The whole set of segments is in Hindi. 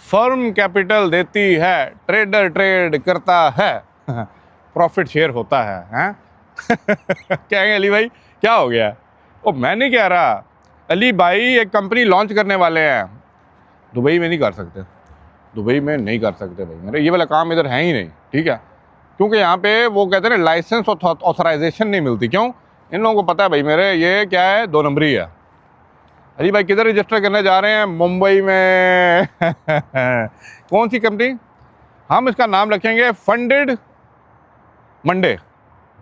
फर्म कैपिटल देती है, ट्रेडर ट्रेड करता है, प्रॉफिट शेयर होता है। क्या है अली भाई, क्या हो गया? ओ मैं नहीं कह रहा, अली भाई एक कंपनी लॉन्च करने वाले हैं, दुबई में नहीं कर सकते, दुबई में नहीं कर सकते भाई, मेरे ये वाला काम इधर है ही नहीं, ठीक है। क्योंकि यहाँ पे वो कहते हैं ना लाइसेंस ऑथराइजेशन नहीं मिलती। क्यों? इन लोगों को पता है भाई मेरे ये क्या है, 2 नंबरी है। अली भाई किधर रजिस्टर करने जा रहे हैं? मुंबई में। कौन सी कंपनी? हम इसका नाम रखेंगे फंडेड मंडे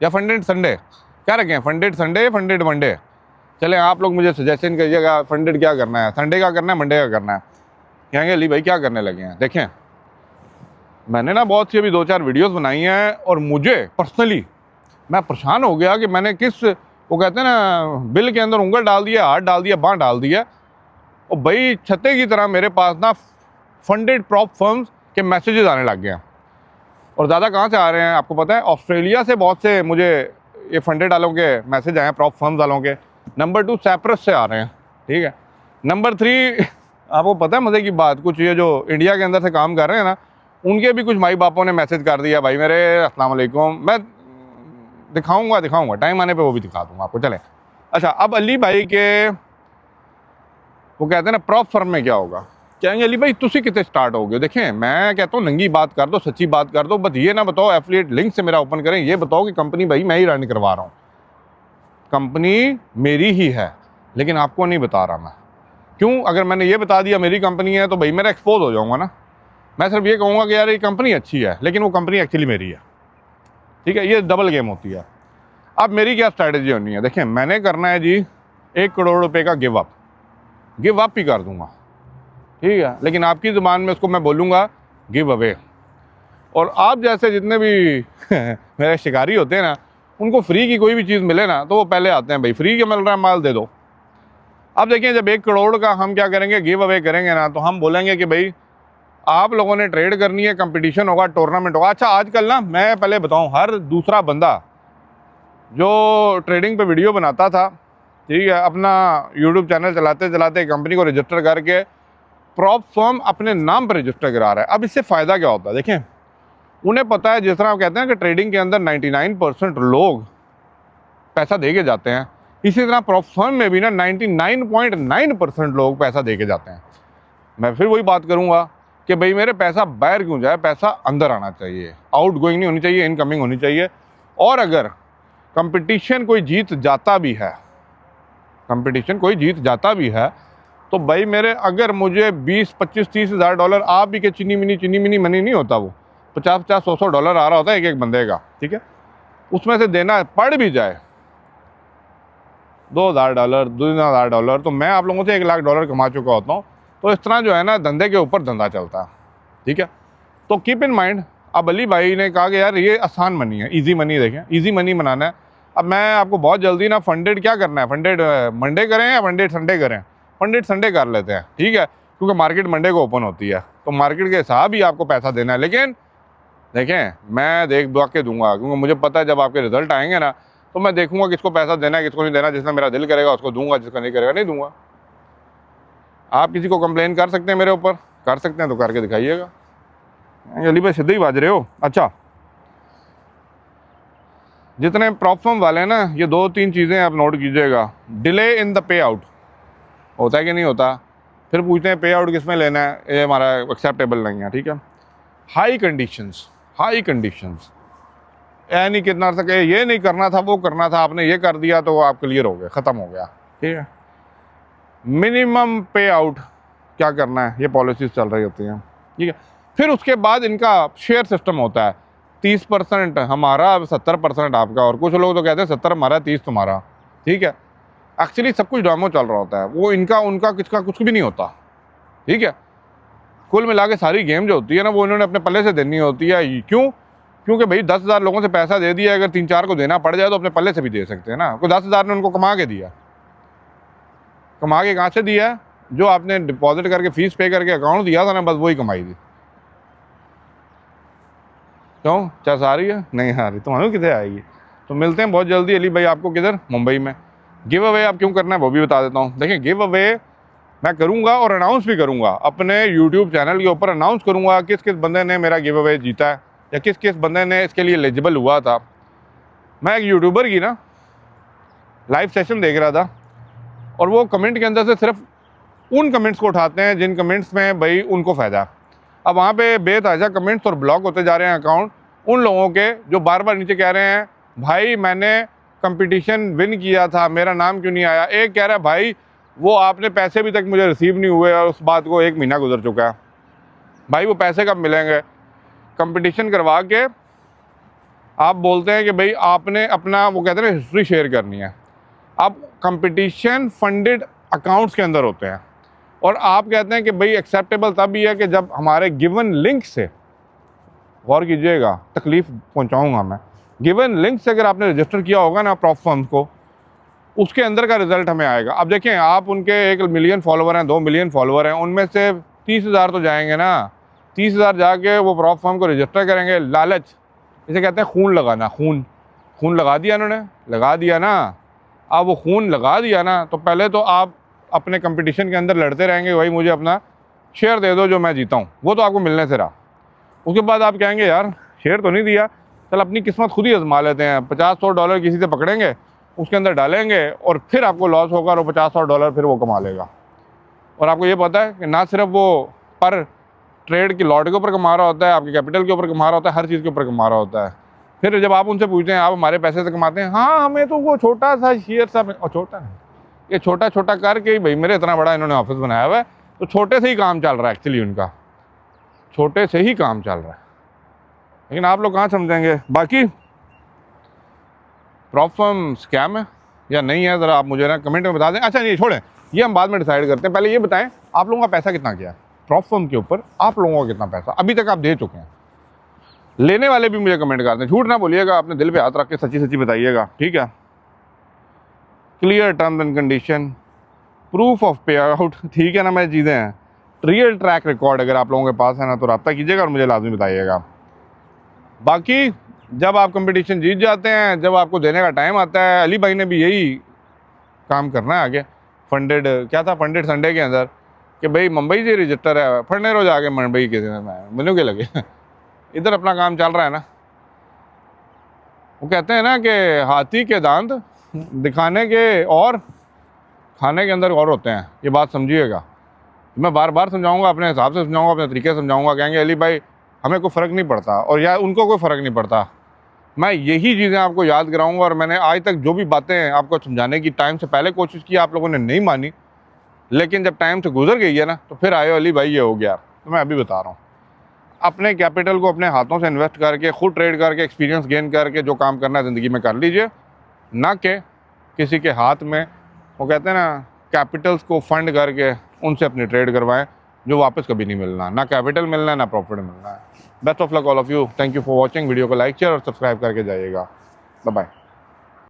या फंडेड संडे, क्या रखें? Funded Sunday, funded Monday. चले आप लोग मुझे सजेशन करिएगा, फंडेड क्या करना है, संडे का करना है, मंडे का करना है? कहेंगे अली भाई क्या करने लगे हैं। देखें मैंने ना बहुत सी अभी 2-4 वीडियोस बनाई हैं और मुझे पर्सनली मैं परेशान हो गया कि मैंने किस, वो कहते हैं ना बिल के अंदर उंगल डाल दिया, हाथ डाल दिया, बाँह डाल दिया, और भाई छत्ते की तरह मेरे पास ना फंडेड प्रॉप फर्म्स के मैसेजेस आने लग गए हैं। और ज़्यादा कहाँ से आ रहे हैं आपको पता है? ऑस्ट्रेलिया से बहुत से मुझे ये फंडेड वालों के मैसेज आए हैं, प्रॉप फर्म्स वालों के। नंबर 2 सैप्रस से आ रहे हैं, ठीक है। नंबर 3 आपको पता है मज़े की बात, कुछ ये जो इंडिया के अंदर से काम कर रहे हैं ना, उनके भी कुछ माई बापों ने मैसेज कर दिया भाई मेरे, अस्सलाम वालेकुम। मैं दिखाऊंगा टाइम आने पे वो भी दिखा दूंगा आपको। चलें अच्छा, अब अली भाई के वो कहते हैं ना प्रॉप फर्म में क्या होगा, कहेंगे अली भाई तुसी कितने स्टार्ट हो गए। देखें मैं कहता हूँ नंगी बात कर दो, सच्ची बात कर दो, बस ये ना बताओ एफिलिएट लिंक से मेरा ओपन करें, ये बताओ कि कंपनी भाई मैं ही रन करवा रहा हूँ, कंपनी मेरी ही है, लेकिन आपको नहीं बता रहा मैं। क्यों? अगर मैंने ये बता दिया मेरी कंपनी है तो भाई मेरा एक्सपोज हो जाऊंगा ना। मैं सिर्फ ये कहूँगा कि यार ये कंपनी अच्छी है, लेकिन वो कंपनी एक्चुअली मेरी है, ठीक है। ये डबल गेम होती है। अब मेरी क्या स्ट्रैटेजी होनी है? देखें मैंने करना है जी 1 करोड़ रुपए का गिव अप ही कर दूंगा, ठीक है, लेकिन आपकी ज़ुबान में उसको मैं बोलूँगा गिव अवे। और आप जैसे जितने भी मेरे शिकारी होते हैं ना, उनको फ्री की कोई भी चीज़ मिले ना तो वो पहले आते हैं भाई फ्री के मिल रहा है माल दे दो। अब देखिए जब 1 करोड़ का हम क्या करेंगे, गिव अवे करेंगे ना, तो हम बोलेंगे कि भाई आप लोगों ने ट्रेड करनी है, कंपटीशन होगा, टूर्नामेंट होगा। अच्छा आजकल ना मैं पहले बताऊं, हर दूसरा बंदा जो ट्रेडिंग पे वीडियो बनाता था, ठीक है, अपना यूट्यूब चैनल चलाते चलाते कंपनी को रजिस्टर करके प्रॉप फर्म अपने नाम पर रजिस्टर करा रहा है। अब इससे फ़ायदा क्या होता है? देखें उन्हें पता है, जिस तरह आप कहते हैं कि ट्रेडिंग के अंदर 99% लोग पैसा दे के जाते हैं, इसी तरह प्रॉप फर्म में भी ना 99.9% लोग पैसा दे के जाते हैं। मैं फिर वही बात करूँगा कि भाई मेरे पैसा बाहर क्यों जाए, पैसा अंदर आना चाहिए, आउट गोइंग नहीं होनी चाहिए, इनकमिंग होनी चाहिए। और अगर कंपटीशन कोई जीत जाता भी है, कंपटीशन कोई जीत जाता भी है, तो भाई मेरे अगर मुझे 20, 25, 30 हज़ार डॉलर आप भी के चीनी मिनी मनी नहीं होता, वो 50, 50, 100 डॉलर आ रहा होता है एक बंदे का, ठीक है, उसमें से देना पड़ भी जाए $2,000, $2,000, तो मैं आप लोगों से $1,00,000 कमा चुका होता हूँ। तो इस तरह जो है ना धंधे के ऊपर धंधा चलता है, ठीक है। तो कीप इन माइंड, अब अली भाई ने कहा कि यार ये आसान मनी है, इजी मनी, देखें इजी मनी बनाना है। अब मैं आपको बहुत जल्दी ना फंडेड क्या करना है, फंडेड मंडे करें या फंडेड संडे करें? फंडेड संडे कर लेते हैं, ठीक है, क्योंकि मार्केट मंडे को ओपन होती है, तो मार्केट के हिसाब ही आपको पैसा देना है। लेकिन देखें मैं देख दुआ के दूंगा, क्योंकि मुझे पता है जब आपके रिजल्ट आएंगे ना तो मैं देखूंगा किसको पैसा देना है, किसको नहीं देना। जिसने मेरा दिल करेगा उसको दूंगा, जिसका नहीं करेगा नहीं दूंगा। आप किसी को कंप्लेन कर सकते हैं मेरे ऊपर, कर सकते हैं तो करके दिखाइएगा। अली भाई सीधे ही बाज रहे हो। अच्छा जितने प्रॉप फर्म वाले हैं ना, ये 2-3 चीज़ें आप नोट कीजिएगा। Delay in the pay out होता है कि नहीं होता, फिर पूछते हैं पे आउट किस में लेना है, ये हमारा एक्सेप्टेबल नहीं है, ठीक है। हाई कंडीशंस ऐ नहीं कितना सके, ये नहीं करना था वो करना था, आपने ये कर दिया तो आप क्लियर हो गए, ख़त्म हो गया, ठीक है। मिनिमम पे आउट क्या करना है, ये पॉलिसीज चल रही होती हैं, ठीक है। फिर उसके बाद इनका शेयर सिस्टम होता है, 30% हमारा, 70% आपका, और कुछ लोग तो कहते हैं 70 हमारा 30 तुम्हारा, ठीक है। एक्चुअली सब कुछ डोमो चल रहा होता है, वो इनका उनका किसका कुछ भी नहीं होता, ठीक है। कुल मिला के सारी गेम जो होती है ना वो इन्होंने अपने पल्ले से देनी होती है। क्यों? क्योंकि भाई 10,000 लोगों से पैसा दे दिया, अगर 3-4 को देना पड़ जाए तो अपने पल्ले से भी दे सकते हैं ना। कोई 10,000 ने उनको कमा के दिया, कमा के कहाँ से दिया? जो आपने डिपॉजिट करके फीस पे करके अकाउंट दिया था ना, बस वही कमाई थी। क्यों चस आ रही है? नहीं आ रही, तुम्हारे किधर आएगी? तो मिलते हैं बहुत जल्दी अली भाई आपको, किधर? मुंबई में। गिव अवे आप क्यों करना है वो भी बता देता हूँ। देखिए गिव अवे मैं करूँगा और अनाउंस भी करूँगा अपने यूट्यूब चैनल के ऊपर, अनाउंस करूँगा किस किस बंदे ने मेरा गिव अवे जीता है या किस किस बंदे ने इसके लिए एलिजिबल हुआ था। मैं एक यूट्यूबर की ना लाइव सेशन देख रहा था और वो कमेंट के अंदर से सिर्फ उन कमेंट्स को उठाते हैं जिन कमेंट्स में भाई उनको फ़ायदा। अब वहाँ पे बेताजा कमेंट्स और ब्लॉक होते जा रहे हैं अकाउंट उन लोगों के जो बार बार नीचे कह रहे हैं भाई मैंने कंपटीशन विन किया था, मेरा नाम क्यों नहीं आया। एक कह रहा है भाई वो आपने पैसे अभी तक मुझे रिसीव नहीं हुए और उस बात को 1 महीना गुजर चुका है। भाई वो पैसे कब मिलेंगे? कंपटीशन करवा के आप बोलते हैं कि भाई आपने अपना, वो कहते हैं ना, हिस्ट्री शेयर करनी है। आप कंपटीशन फंडेड अकाउंट्स के अंदर होते हैं और आप कहते हैं कि भाई एक्सेप्टेबल तब भी है कि जब हमारे गिवन लिंक से, गौर कीजिएगा, तकलीफ़ पहुंचाऊंगा मैं, गिवन लिंक से अगर आपने रजिस्टर किया होगा ना प्रॉप फर्म्स को, उसके अंदर का रिजल्ट हमें आएगा। अब देखें, आप उनके 1 मिलियन फॉलोवर हैं, 2 मिलियन फॉलोवर हैं, उनमें से 30,000 तो जाएंगे ना। 30,000 जाके वो प्रॉप फर्म को रजिस्टर करेंगे। लालच, इसे कहते हैं खून लगाना। खून लगा दिया उन्होंने, लगा दिया ना। अब वो खून लगा दिया ना तो पहले तो आप अपने कंपटीशन के अंदर लड़ते रहेंगे, भाई मुझे अपना शेयर दे दो जो मैं जीता हूँ, वो तो आपको मिलने से रहा। उसके बाद आप कहेंगे यार शेयर तो नहीं दिया, चल अपनी किस्मत खुद ही आजमा लेते हैं, $50-100 किसी से पकड़ेंगे, उसके अंदर डालेंगे और फिर आपको लॉस होगा और वो $50-100 फिर वो कमा लेगा। और आपको ये पता है कि ना सिर्फ वो पर ट्रेड की लॉट के ऊपर कमा रहा होता है, आपके कैपिटल के ऊपर कमा रहा होता है, हर चीज़ के ऊपर कमा रहा होता है। फिर जब आप उनसे पूछते हैं आप हमारे पैसे से कमाते हैं, हाँ हमें तो वो छोटा सा शेयर सा, और छोटा है ये, छोटा छोटा करके ही भाई मेरे इतना बड़ा इन्होंने ऑफिस बनाया हुआ है, तो छोटे से ही काम चल रहा है। एक्चुअली उनका छोटे से ही काम चल रहा है, लेकिन आप लोग कहाँ समझेंगे। बाकी प्रॉप फर्म स्कैम है या नहीं है, ज़रा आप मुझे ना कमेंट में बता दें। अच्छा नहीं छोड़ें, ये हम बाद में डिसाइड करते हैं। पहले ये बताएं आप लोगों का पैसा कितना गया प्रॉप फर्म के ऊपर, आप लोगों का कितना पैसा अभी तक आप दे चुके हैं। लेने वाले भी मुझे कमेंट करते हैं, झूठ ना बोलिएगा, अपने दिल पे हाथ रख के सच्ची सच्ची बताइएगा, ठीक है। Clear terms and condition, proof of पे आउट, ठीक है ना, मैं चीज़ें हैं। रियल ट्रैक रिकॉर्ड अगर आप लोगों के पास है ना तो रब्ता कीजिएगा और मुझे लाजमी बताइएगा। बाकी जब आप कंपटीशन जीत जाते हैं, जब आपको देने का टाइम आता है, अली भाई ने भी यही काम करना है आगे। फंडेड क्या था, फंडेड संडे के अंदर कि भाई मुंबई से रजिस्टर है, फंडे रोज आगे मुंबई के दिन में मिलोगे लगे इधर अपना काम चल रहा है ना। वो कहते हैं ना कि हाथी के दांत दिखाने के और खाने के अंदर और होते हैं, ये बात समझिएगा। मैं बार बार समझाऊंगा, अपने हिसाब से समझाऊंगा, अपने तरीके से समझाऊंगा। कहेंगे अली भाई हमें कोई फ़र्क नहीं पड़ता, और या उनको कोई फ़र्क नहीं पड़ता। मैं यही चीज़ें आपको याद कराऊंगा और मैंने आज तक जो भी बातें आपको समझाने की टाइम से पहले कोशिश की, आप लोगों ने नहीं मानी, लेकिन जब टाइम से गुजर गई है ना तो फिर आए अली भाई ये हो गया। तो मैं अभी बता रहा हूँ, अपने कैपिटल को अपने हाथों से इन्वेस्ट करके, खुद ट्रेड करके, एक्सपीरियंस गेन करके जो काम करना है ज़िंदगी में कर लीजिए, ना कि किसी के हाथ में, वो कहते हैं ना, कैपिटल्स को फंड करके उनसे अपनी ट्रेड करवाएं जो वापस कभी नहीं मिलना, ना कैपिटल मिलना है ना प्रॉफिट मिलना है। Best of luck all of you, thank you for watching. Video को लाइक शेयर और सब्सक्राइब करके जाइएगा। Bye bye.